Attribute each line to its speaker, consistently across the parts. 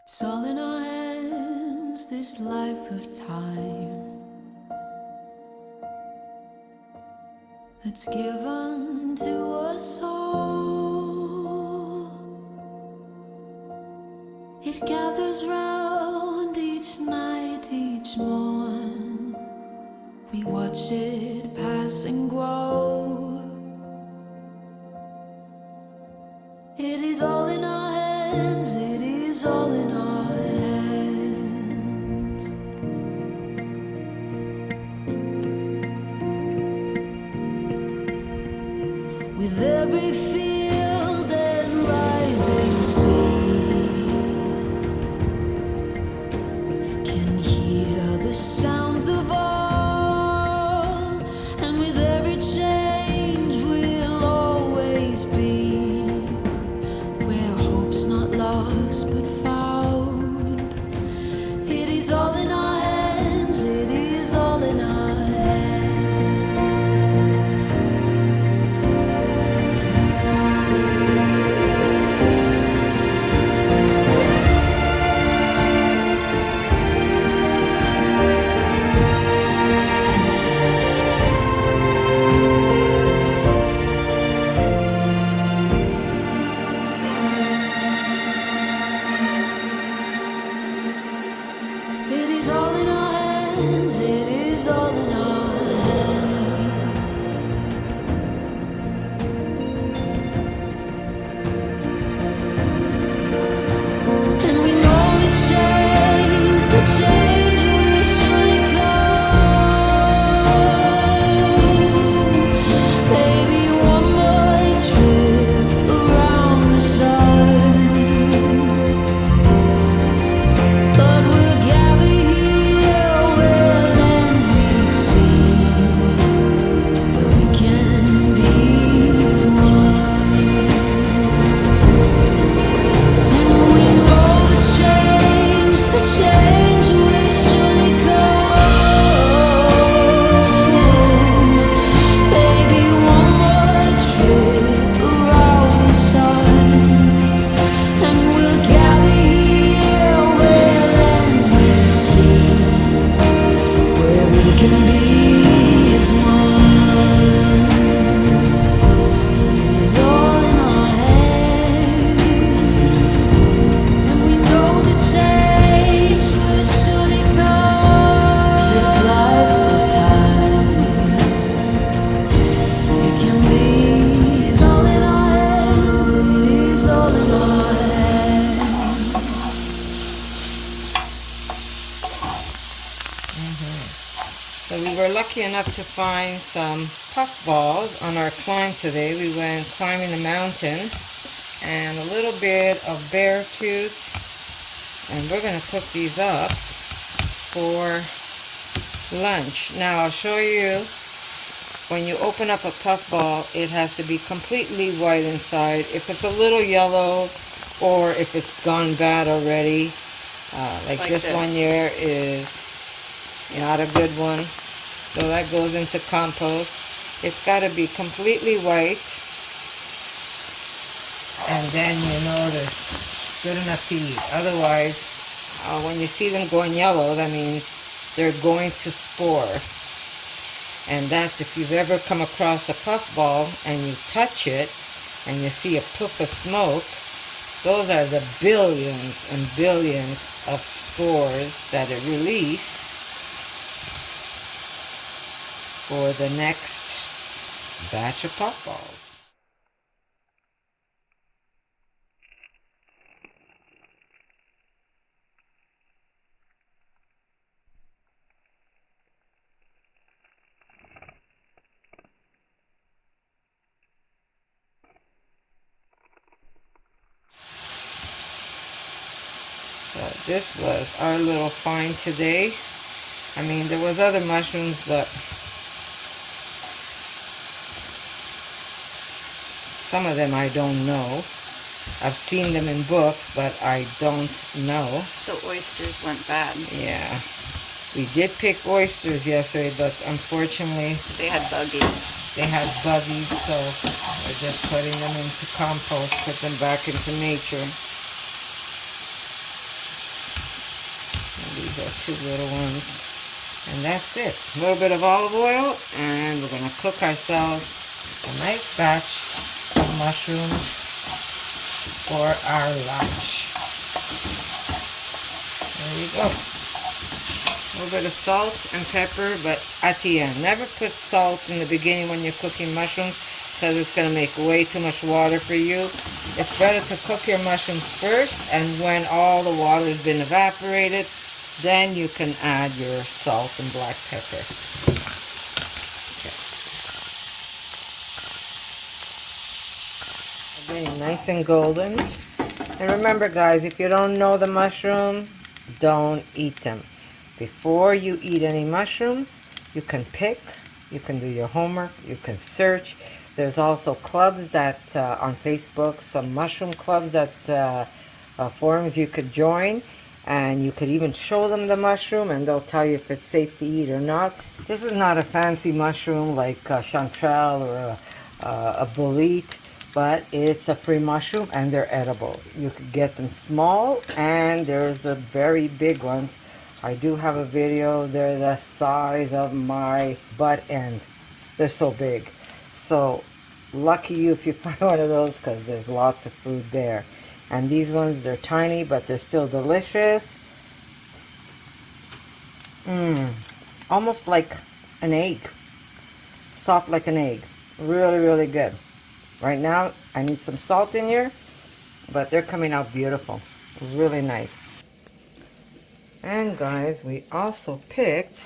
Speaker 1: It's all in our hands, this life of time that's given to us all. It gathers round each night, each morn. We watch it pass and grow. It is all in our hands, it is all in our hands. With every field and rising sea, can hear the sounds of all, and with every change we'll always be where hope's not lost but found. It is all in our hands, it is all in our hands. It is all in our hands, it is all in our hands. And we know the change will surely come. Baby, one more trip around the sun. But we'll gather here where land meets sea, where we can be as one. And we know the change will surely come. Baby, one more trip around the sun, and we'll gather here where land meets sea, where we can be as one. It is all in our hands, and we know the change will surely come. This life of time, it can be. It's all in our hands, it is all in our hands.
Speaker 2: So we were lucky enough to find some puffballs on our climb today. We went climbing a mountain, and a little bit of bear tooth, and we're going to cook these up for lunch. Now I'll show you, when you open up a puffball, it has to be completely white inside. If it's a little yellow, or if it's gone bad already, like this one here is not a good one, so that goes into compost. It's got to be completely white, and then you know there's good enough to eat. Otherwise, when you see them going yellow, that means they're going to spore. And that's, if you've ever come across a puffball and you touch it and you see a puff of smoke, those are the billions and billions of spores that it releases for the next batch of puffballs. So this was our little find today. I mean, there was other mushrooms, but some of them I don't know. I've seen them in books, but I don't know.
Speaker 3: The oysters went bad.
Speaker 2: Yeah. We did pick oysters yesterday, but unfortunately
Speaker 3: They had buggies.
Speaker 2: they had buggies, so we're just putting them into compost, put them back into nature. These are 2 little ones. And that's it. A little bit of olive oil, and we're going to cook ourselves a nice batch of mushrooms for our lunch. There you go. A little bit of salt and pepper, but at the end. Never put salt in the beginning when you're cooking mushrooms, because it's going to make way too much water for you. It's better to cook your mushrooms first, and when all the water has been evaporated, then you can add your salt and black pepper. Okay. Getting nice and golden. And remember, guys, if you don't know the mushroom, don't eat them. Before you eat any mushrooms, you can pick, you can do your homework, you can search. There's also clubs that on Facebook, some mushroom clubs that forums you could join, and you could even show them the mushroom and they'll tell you if it's safe to eat or not. This is not a fancy mushroom like chanterelle or a bolete, but it's a free mushroom and they're edible. You could get them small, and there's the very big ones. I do have a video. They're the size of my butt end. They're so big. So lucky you if you find one of those, because there's lots of food there. And these ones, they're tiny, but they're still delicious. Almost like an egg. Soft like an egg. Really, really good. Right now, I need some salt in here, but they're coming out beautiful. Really nice. And guys, we also picked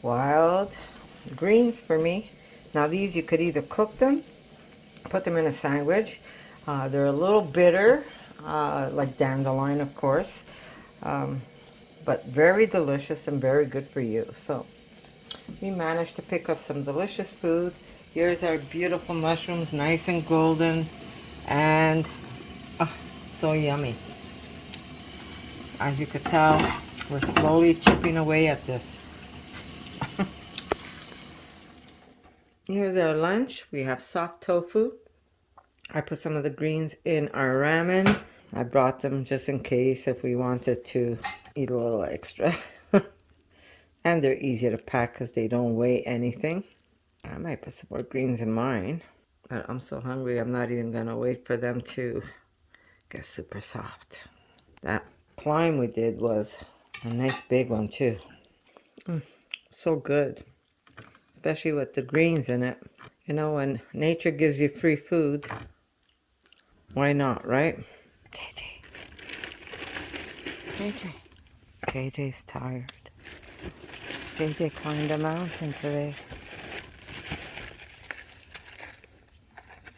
Speaker 2: wild greens for me. Now these, you could either cook them, put them in a sandwich. They're a little bitter, like dandelion, of course, but very delicious and very good for you. So we managed to pick up some delicious food. Here's our beautiful mushrooms, nice and golden, and so yummy. As you could tell, we're slowly chipping away at this. Here's our lunch. We have soft tofu. I put some of the greens in our ramen. I brought them just in case if we wanted to eat a little extra. And they're easy to pack because they don't weigh anything. I might put some more greens in mine, but I'm so hungry I'm not even gonna wait for them to get super soft. That climb we did was a nice big one too. So good, especially with the greens in it. You know, when nature gives you free food, why not, right? JJ. JJ's tired. JJ climbed a mountain today.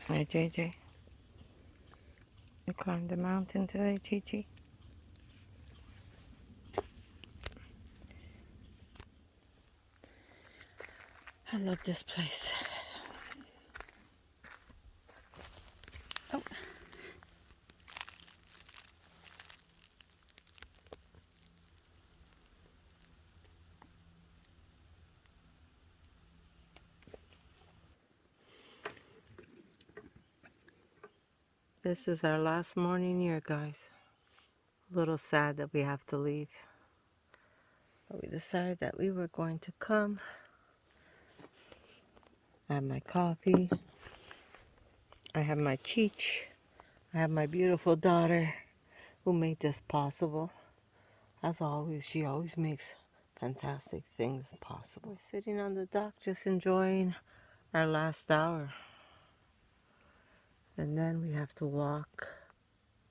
Speaker 2: Hey, JJ. You climbed the mountain today, Chi-Chi? I love this place.
Speaker 3: Oh.
Speaker 2: This is our last morning here, guys. A little sad that we have to leave. But we decided that we were going to come. I have my coffee. I have my Cheech. I have my beautiful daughter who made this possible. As always, she always makes fantastic things possible. We're sitting on the dock just enjoying our last hour. And then we have to walk.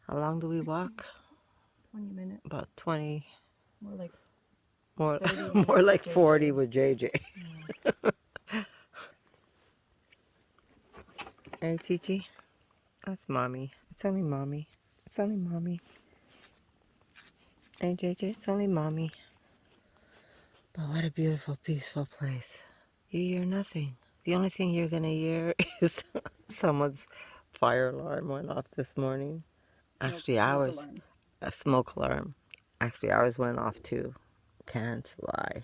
Speaker 2: How long do we walk?
Speaker 3: 20 minutes.
Speaker 2: About 20.
Speaker 3: More like
Speaker 2: More like 40 with JJ. Yeah. Hey, Chi-Chi. That's mommy. It's only mommy. It's only mommy. Hey, JJ, it's only mommy. But what a beautiful, peaceful place. You hear nothing. The only thing you're going to hear is someone's fire alarm went off this morning. Actually, ours. A smoke alarm. Actually, ours went off too. Can't lie.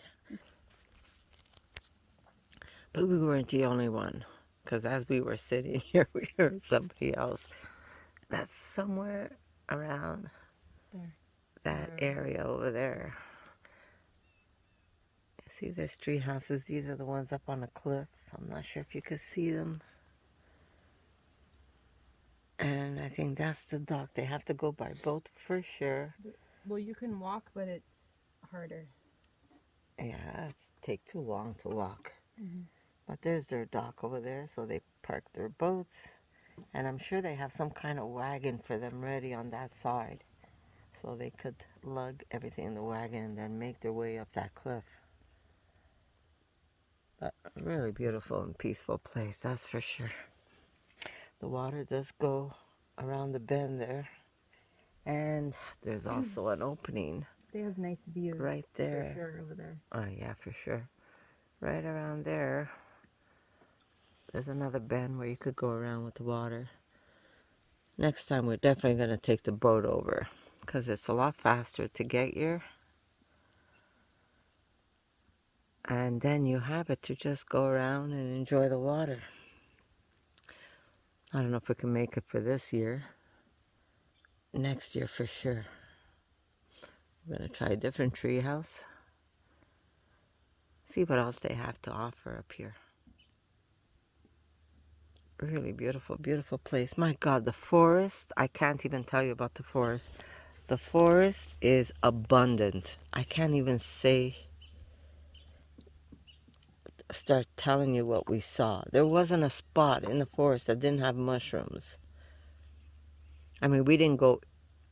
Speaker 2: But we weren't the only one. Because as we were sitting here, we heard somebody else that's somewhere around that area over there. See, there's tree houses. These are the ones up on a cliff. I'm not sure if you can see them. And I think that's the dock. They have to go by boat for sure.
Speaker 3: Well, you can walk, but it's harder.
Speaker 2: Yeah, it's take too long to walk. But there's their dock over there, so they park their boats. And I'm sure they have some kind of wagon for them ready on that side. So they could lug everything in the wagon and then make their way up that cliff. But a really beautiful and peaceful place, that's for sure. The water does go around the bend there. And there's also an opening.
Speaker 3: They have nice views.
Speaker 2: Right there.
Speaker 3: For sure, over there.
Speaker 2: Oh, yeah, for sure. Right around there. There's another bend where you could go around with the water. Next time we're definitely going to take the boat over because it's a lot faster to get here. And then you have it to just go around and enjoy the water. I don't know if we can make it for this year. Next year for sure. We're going to try a different tree house. See what else they have to offer up here. Really beautiful, beautiful place. My God, the forest. I can't even tell you about the forest. The forest is abundant. I can't even start telling you what we saw. There wasn't a spot in the forest that didn't have mushrooms. I mean, we didn't go,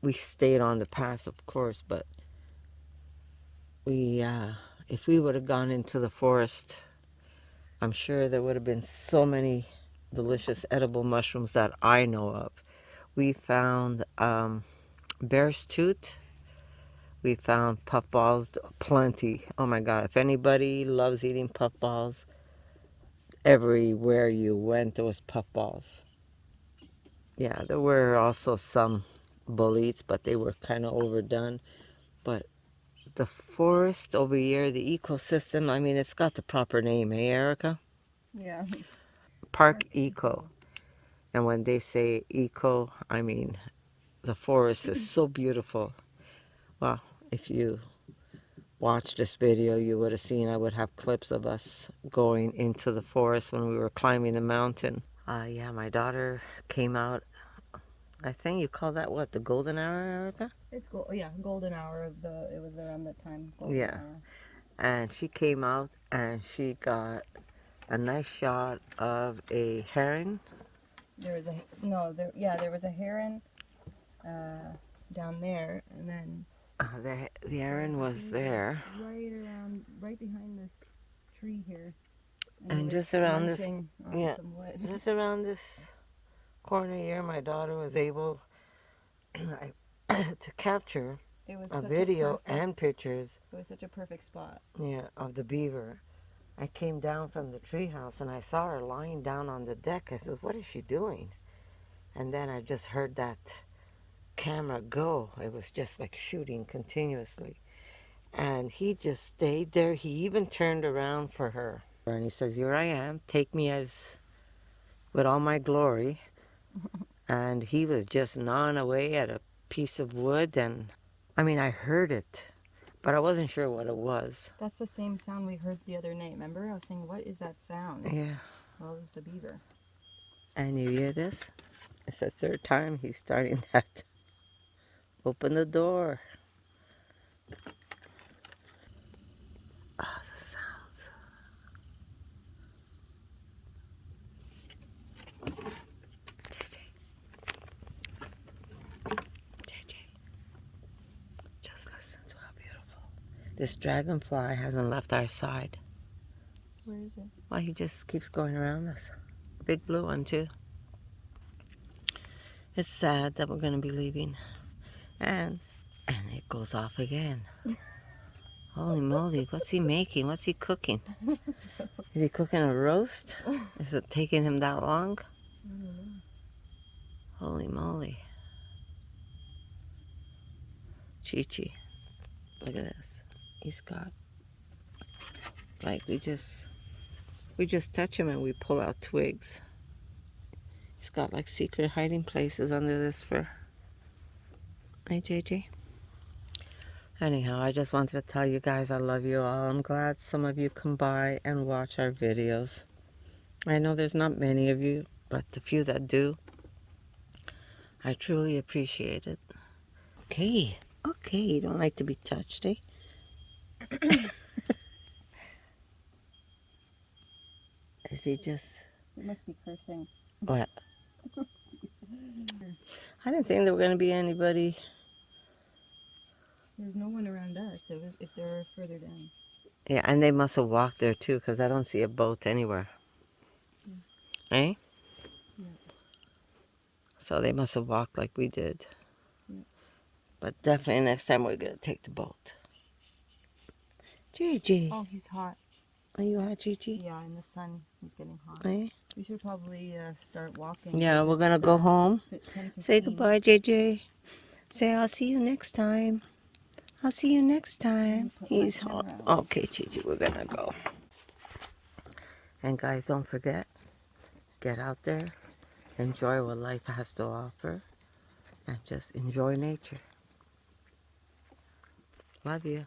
Speaker 2: we stayed on the path, of course, but if we would have gone into the forest, I'm sure there would have been so many delicious edible mushrooms that I know of. We found bear's tooth. We found puffballs, plenty. Oh my God, if anybody loves eating puffballs, everywhere you went there was puffballs. Yeah, there were also some bullets, but they were kind of overdone. But the forest over here, the ecosystem, I mean, it's got the proper name, hey, Erica?
Speaker 3: Yeah.
Speaker 2: Park Eco. And when they say eco, I mean, the forest is so beautiful. Well, if you watched this video, you would have seen I would have clips of us going into the forest when we were climbing the mountain. Yeah, my daughter came out. I think you call that what, the golden hour, Erica?
Speaker 3: It's golden hour of it was around that time.
Speaker 2: Yeah.
Speaker 3: Hour.
Speaker 2: And she came out and she got a nice shot of a heron.
Speaker 3: There was there was a heron down there, and then
Speaker 2: the heron was there.
Speaker 3: Right behind this tree here.
Speaker 2: And just around this, just around this corner here, my daughter was able to capture a video and pictures.
Speaker 3: It was such a perfect spot.
Speaker 2: Yeah, of the beaver. I came down from the treehouse and I saw her lying down on the deck. I says, "What is she doing?" And then I just heard that camera go. It was just like shooting continuously. And he just stayed there. He even turned around for her. And he says, "Here I am. Take me as with all my glory." And he was just gnawing away at a piece of wood. And I mean, I heard it, but I wasn't sure what it was.
Speaker 3: That's the same sound we heard the other night. Remember? I was saying, what is that sound?
Speaker 2: Yeah.
Speaker 3: Well, it was the beaver.
Speaker 2: And you hear this? It's the third time he's starting that. Open the door. Ah, the sounds. JJ. Just listen to how beautiful. This dragonfly hasn't left our side.
Speaker 3: Where is it?
Speaker 2: Well, he just keeps going around us. Big blue one, too. It's sad that we're going to be leaving. And it goes off again. Holy moly, what's he making? What's he cooking? Is he cooking a roast? Is it taking him that long? Holy moly. Chi-Chi. Look at this. He's got, like, we just touch him and we pull out twigs. He's got like secret hiding places under this fur. Hey, JJ. Anyhow, I just wanted to tell you guys I love you all. I'm glad some of you come by and watch our videos. I know there's not many of you, but the few that do, I truly appreciate it. Okay, okay, you don't like to be touched, eh? Is he just...
Speaker 3: It must be cursing.
Speaker 2: What? I didn't think there were going to be anybody.
Speaker 3: There's no one around us, so if they're further down.
Speaker 2: Yeah, and they must have walked there too, because I don't see a boat anywhere. Eh?
Speaker 3: Yeah.
Speaker 2: So they must have walked like we did.
Speaker 3: Yeah.
Speaker 2: But definitely next time we're going to take the boat. Gigi.
Speaker 3: Oh, he's hot.
Speaker 2: Are you hot, Gigi?
Speaker 3: Yeah, in the sun, he's getting hot.
Speaker 2: Eh?
Speaker 3: We should probably start walking.
Speaker 2: Yeah, we're going to go home.
Speaker 3: 10:15.
Speaker 2: Say goodbye, JJ. Say I'll see you next time. I'll see you next time. He's hot. Okay, Gigi, we're going to go. And guys, don't forget, get out there, enjoy what life has to offer, and just enjoy nature. Love you.